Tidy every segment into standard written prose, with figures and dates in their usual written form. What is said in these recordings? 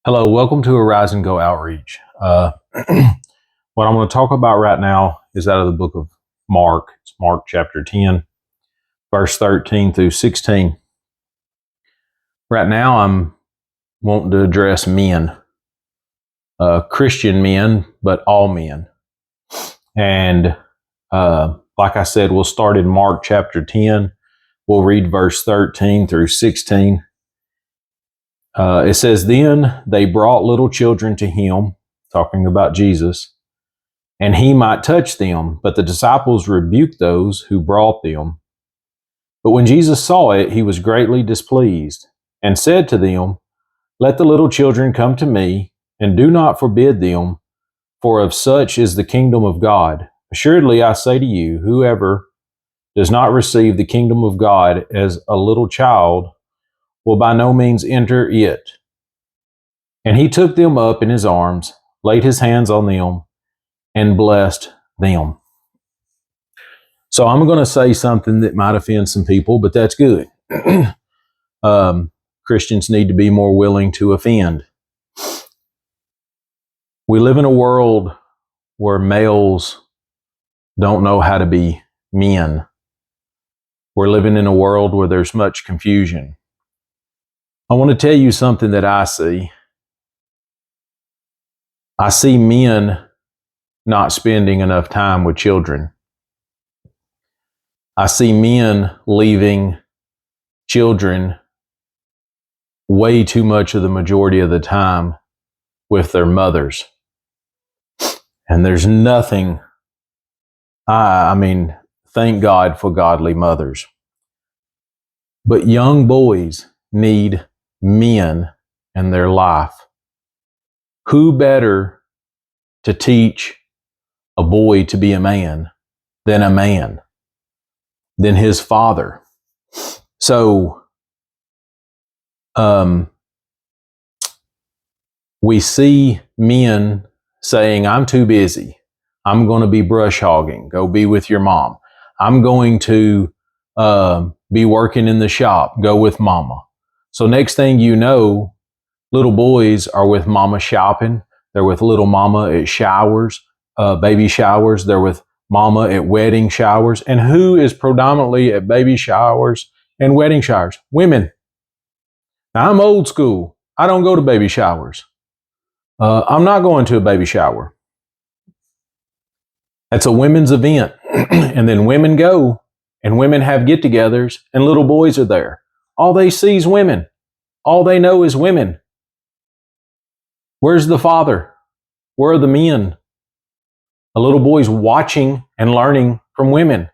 Hello, welcome to Arise and Go Outreach. What I'm going to talk about right now is out of the book of Mark. It's Mark chapter 10, verse 13 through 16. Right now, I'm wanting to address men, Christian men, but all men. And like I said, we'll start in Mark chapter 10. We'll read verse 13 through 16. It says, "Then they brought little children to him," talking about Jesus, "and he might touch them. But the disciples rebuked those who brought them. But when Jesus saw it, he was greatly displeased, and said to them, Let the little children come to me, and do not forbid them, for of such is the kingdom of God. Assuredly, I say to you, whoever does not receive the kingdom of God as a little child will by no means enter it. And he took them up in his arms, laid his hands on them, and blessed them." So I'm going to say something that might offend some people, but that's good. Christians need to be more willing to offend. We live in a world where males don't know how to be men. We're living in a world where there's much confusion. I want to tell you something that I see. I see men not spending enough time with children. I see men leaving children way too much of the majority of the time with their mothers. And there's nothing, thank God for godly mothers. But young boys need men in their life. Who better to teach a boy to be a man, than his father? So, we see men saying, "I'm too busy. I'm going to be brush hogging. Go be with your mom. I'm going to be working in the shop. Go with mama." So next thing you know, little boys are with mama shopping. They're with little mama at showers, baby showers. They're with mama at wedding showers. And who is predominantly at baby showers and wedding showers? Women. Now, I'm old school. I don't go to baby showers. I'm not going to a baby shower. That's a women's event. And then women go, and women have get-togethers, and little boys are there. All they see is women. All they know is women. Where's the father? Where are the men? A little boy's watching and learning from women.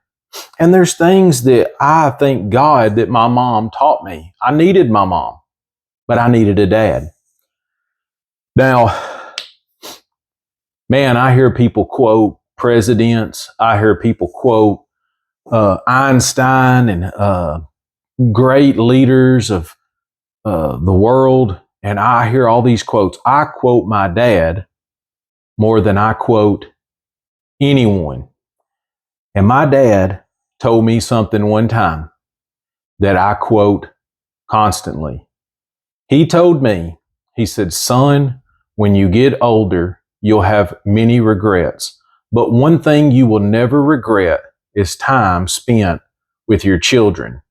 And there's things that I thank God that my mom taught me. I needed my mom, but I needed a dad. Now, man, I hear people quote presidents. I hear people quote Einstein and great leaders of the world. And I hear all these quotes. I quote my dad more than I quote anyone. And my dad told me something one time that I quote constantly. He told me, he said, "Son, when you get older, you'll have many regrets. But one thing you will never regret is time spent with your children."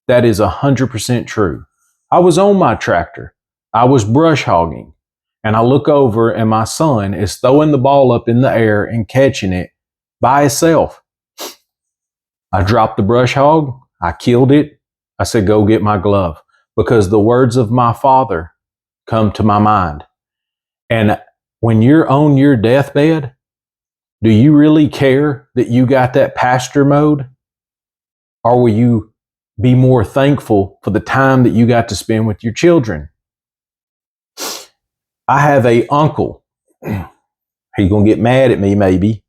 That is 100% true. I was on my tractor. I was brush hogging. And I look over and my son is throwing the ball up in the air and catching it by himself. I dropped the brush hog. I killed it. I said, "Go get my glove." Because the words of my father come to my mind. And when you're on your deathbed, do you really care that you got that pastor mode? Or will you be more thankful for the time that you got to spend with your children? I have a uncle. He's going to get mad at me maybe,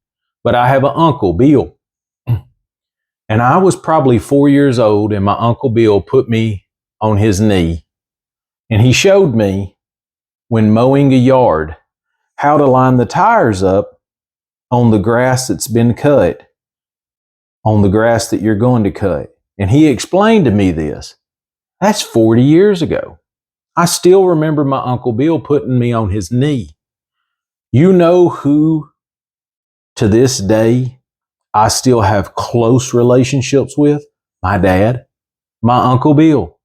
but I have an uncle, Bill. And I was probably 4 years old, and my Uncle Bill put me on his knee. And he showed me, when mowing a yard, how to line the tires up on the grass that's been cut, on the grass that you're going to cut. And he explained to me this. That's 40 years ago. I still remember my Uncle Bill putting me on his knee. You know who, to this day, I still have close relationships with? My dad, my Uncle Bill.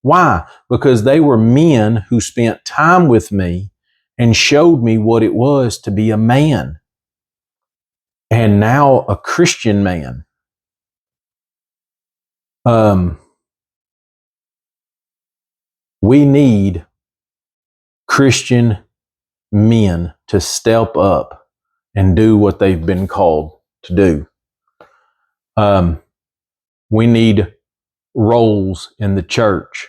Why? Because they were men who spent time with me and showed me what it was to be a man. And now a Christian man. We need Christian men to step up and do what they've been called to do. We need roles in the church.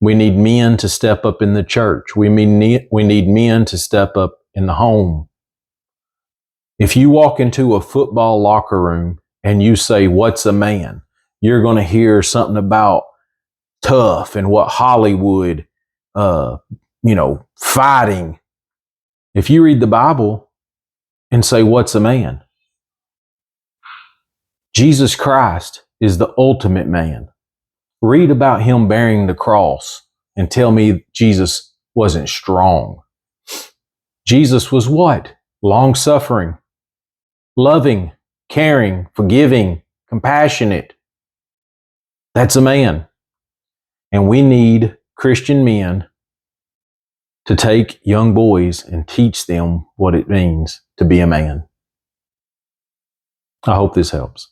We need men to step up in the church. We need men to step up in the home. If you walk into a football locker room and you say, "What's a man?" you're going to hear something about tough and what Hollywood, fighting. If you read the Bible and say, "What's a man?" Jesus Christ is the ultimate man. Read about him bearing the cross and tell me Jesus wasn't strong. Jesus was what? Long-suffering, loving, caring, forgiving, compassionate. That's a man. And we need Christian men to take young boys and teach them what it means to be a man. I hope this helps.